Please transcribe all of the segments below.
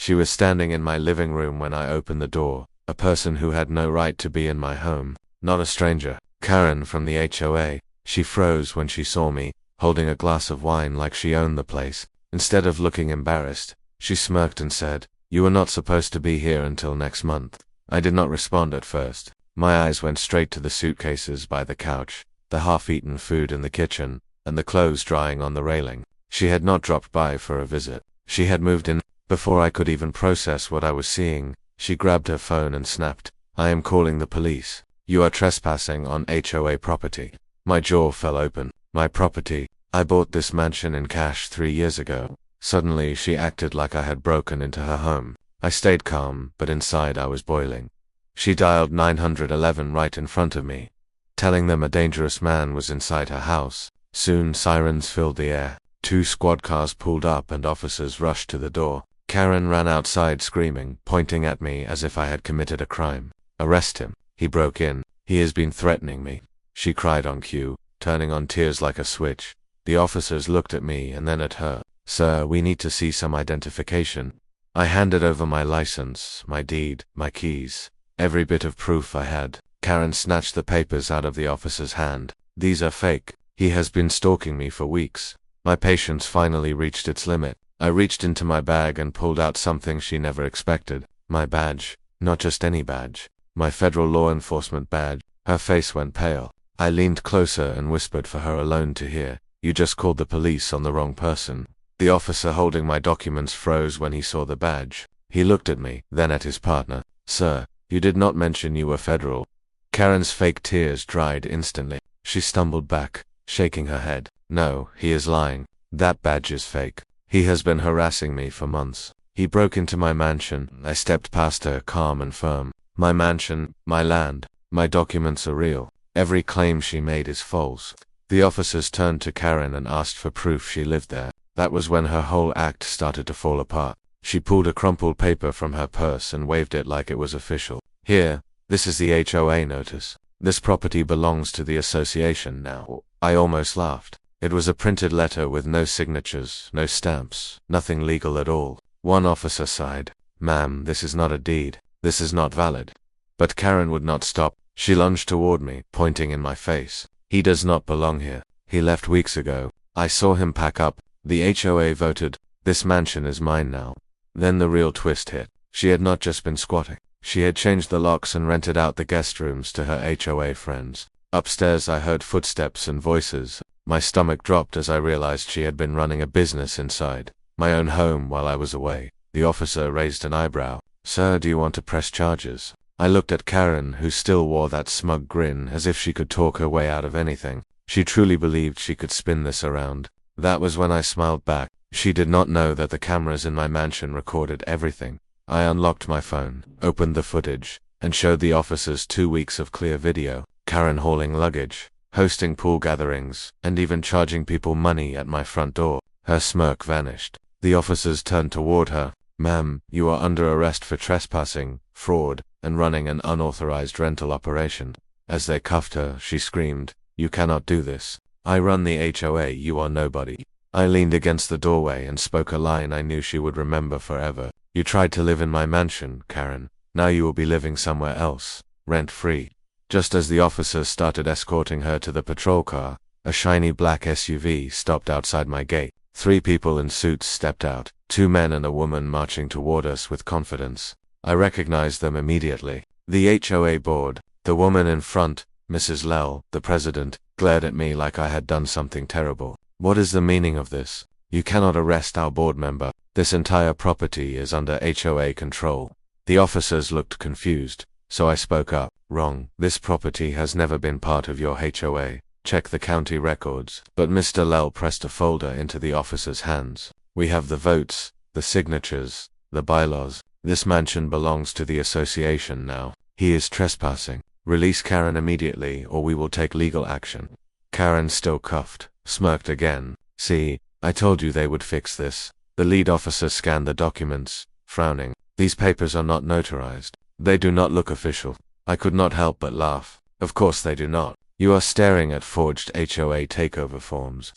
She was standing in my living room when I opened the door, a person who had no right to be in my home, not a stranger. Karen from the HOA. She froze when she saw me, holding a glass of wine like she owned the place. Instead of looking embarrassed, she smirked and said, "You are not supposed to be here until next month." I did not respond at first. My eyes went straight to the suitcases by the couch, the half-eaten food in the kitchen, and the clothes drying on the railing. She had not dropped by for a visit. She had moved in. Before I could even process what I was seeing, she grabbed her phone and snapped, "I am calling the police. You are trespassing on HOA property." My jaw fell open. My property? I bought this mansion in cash 3 years ago. Suddenly she acted like I had broken into her home. I stayed calm, but inside I was boiling. She dialed 911 right in front of me, telling them a dangerous man was inside her house. Soon sirens filled the air. 2 squad cars pulled up and officers rushed to the door. Karen ran outside screaming, pointing at me as if I had committed a crime. "Arrest him. He broke in. He has been threatening me," she cried on cue, turning on tears like a switch. The officers looked at me and then at her. "Sir, we need to see some identification." I handed over my license, my deed, my keys, every bit of proof I had. Karen snatched the papers out of the officer's hand. "These are fake. He has been stalking me for weeks." My patience finally reached its limit. I reached into my bag and pulled out something she never expected. My badge. Not just any badge. My federal law enforcement badge. Her face went pale. I leaned closer and whispered for her alone to hear, "You just called the police on the wrong person." The officer holding my documents froze when he saw the badge. He looked at me, then at his partner. "Sir, you did not mention you were federal." Karen's fake tears dried instantly. She stumbled back, shaking her head. "No, he is lying. That badge is fake. He has been harassing me for months. He broke into my mansion." I stepped past her, calm and firm. "My mansion, my land, my documents are real. Every claim she made is false." The officers turned to Karen and asked for proof she lived there. That was when her whole act started to fall apart. She pulled a crumpled paper from her purse and waved it like it was official. "Here, this is the HOA notice. This property belongs to the association now." I almost laughed. It was a printed letter with no signatures, no stamps, nothing legal at all. One officer sighed. "Ma'am, this is not a deed. This is not valid." But Karen would not stop. She lunged toward me, pointing in my face. "He does not belong here. He left weeks ago. I saw him pack up. The HOA voted. This mansion is mine now." Then the real twist hit. She had not just been squatting. She had changed the locks and rented out the guest rooms to her HOA friends. Upstairs I heard footsteps and voices. My stomach dropped as I realized she had been running a business inside my own home while I was away. The officer raised an eyebrow. "Sir, do you want to press charges?" I looked at Karen, who still wore that smug grin as if she could talk her way out of anything. She truly believed she could spin this around. That was when I smiled back. She did not know that the cameras in my mansion recorded everything. I unlocked my phone, opened the footage, and showed the officers 2 weeks of clear video. Karen hauling luggage, hosting pool gatherings, and even charging people money at my front door. Her smirk vanished. The officers turned toward her. "Ma'am, you are under arrest for trespassing, fraud, and running an unauthorized rental operation." As they cuffed her, she screamed, "You cannot do this. I run the HOA, you are nobody." I leaned against the doorway and spoke a line I knew she would remember forever. "You tried to live in my mansion, Karen. Now you will be living somewhere else, rent-free." Just as the officers started escorting her to the patrol car, a shiny black SUV stopped outside my gate. 3 people in suits stepped out, 2 men and a woman marching toward us with confidence. I recognized them immediately. The HOA board. The woman in front, Mrs. Lell, the president, glared at me like I had done something terrible. "What is the meaning of this? You cannot arrest our board member. This entire property is under HOA control." The officers looked confused, so I spoke up. "Wrong. This property has never been part of your HOA. Check the county records." But Mr. Lell pressed a folder into the officer's hands. "We have the votes, the signatures, the bylaws. This mansion belongs to the association now. He is trespassing. Release Karen immediately or we will take legal action." Karen, still cuffed, smirked again. "See, I told you they would fix this." The lead officer scanned the documents, frowning. "These papers are not notarized. They do not look official." I could not help but laugh. "Of course they do not. You are staring at forged HOA takeover forms."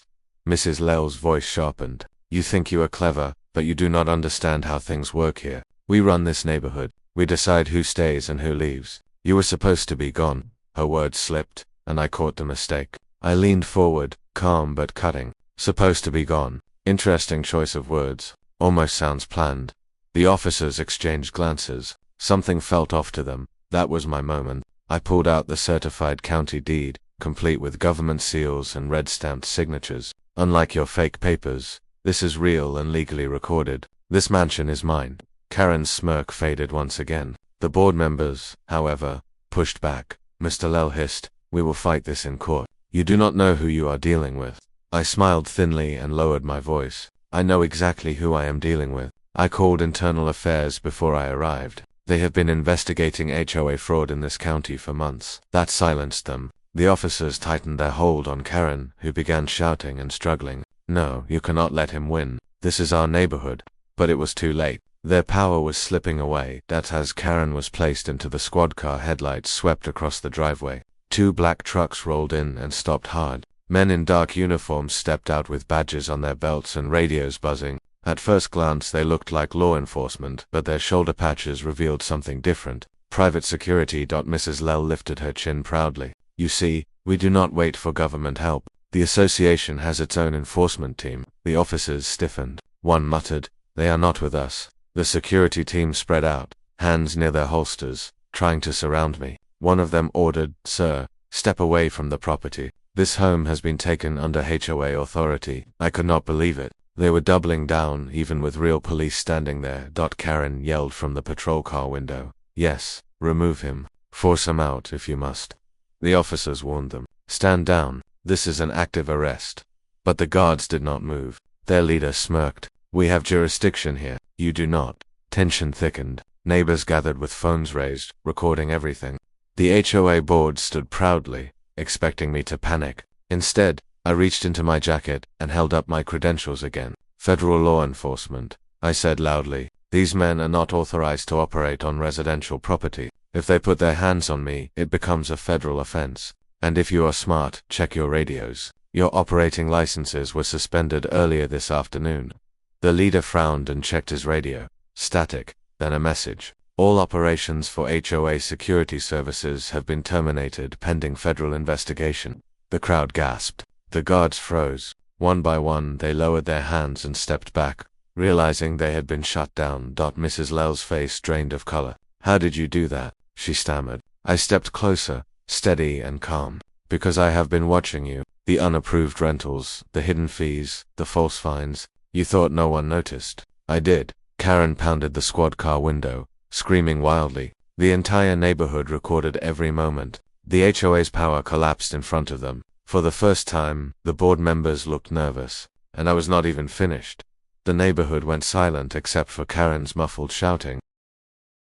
Mrs. Lell's voice sharpened. You think you are clever, but you do not understand how things work here. We run this neighborhood. We decide who stays and who leaves. You were supposed to be gone." Her words slipped, and I caught the mistake. I leaned forward, calm but cutting. "Supposed to be gone." Interesting choice of words. Almost sounds planned. The officers exchanged glances. Something felt off to them. That was my moment. I pulled out the certified county deed, complete with government seals and red-stamped signatures. "Unlike your fake papers, this is real and legally recorded. This mansion is mine." Karen's smirk faded once again. The board members, however, pushed back. Mr. Lell hissed, "We will fight this in court. You do not know who you are dealing with." I smiled thinly and lowered my voice. "I know exactly who I am dealing with. I called internal affairs before I arrived. They have been investigating HOA fraud in this county for months." That silenced them. The officers tightened their hold on Karen, who began shouting and struggling. "No, you cannot let him win. This is our neighborhood." But it was too late. Their power was slipping away. That as Karen was placed into the squad car, headlights swept across the driveway. 2 black trucks rolled in and stopped hard. Men in dark uniforms stepped out with badges on their belts and radios buzzing. At first glance they looked like law enforcement, but their shoulder patches revealed something different. "Private security." Mrs. Lell lifted her chin proudly. "You see, we do not wait for government help. The association has its own enforcement team." The officers stiffened. One muttered, "They are not with us." The security team spread out, hands near their holsters, trying to surround me. One of them ordered, "Sir, step away from the property. This home has been taken under HOA authority." I could not believe it. They were doubling down, even with real police standing there. Karen yelled from the patrol car window. "Yes, remove him. Force him out if you must." The officers warned them. "Stand down. This is an active arrest." But the guards did not move. Their leader smirked. "We have jurisdiction here. You do not." Tension thickened. Neighbors gathered with phones raised, recording everything. The HOA board stood proudly, expecting me to panic. Instead, I reached into my jacket and held up my credentials again. "Federal law enforcement," I said loudly. "These men are not authorized to operate on residential property. If they put their hands on me, it becomes a federal offense. And if you are smart, check your radios. Your operating licenses were suspended earlier this afternoon." The leader frowned and checked his radio. Static, then a message. "All operations for HOA security services have been terminated pending federal investigation." The crowd gasped. The guards froze. One by one, they lowered their hands and stepped back, realizing they had been shut down. Mrs. Lell's face drained of color. "How did you do that?" she stammered. I stepped closer, steady and calm. "Because I have been watching you. The unapproved rentals, the hidden fees, the false fines. You thought no one noticed. I did." Karen pounded the squad car window, screaming wildly. The entire neighborhood recorded every moment. The HOA's power collapsed in front of them. For the first time, the board members looked nervous. And I was not even finished. The neighborhood went silent except for Karen's muffled shouting.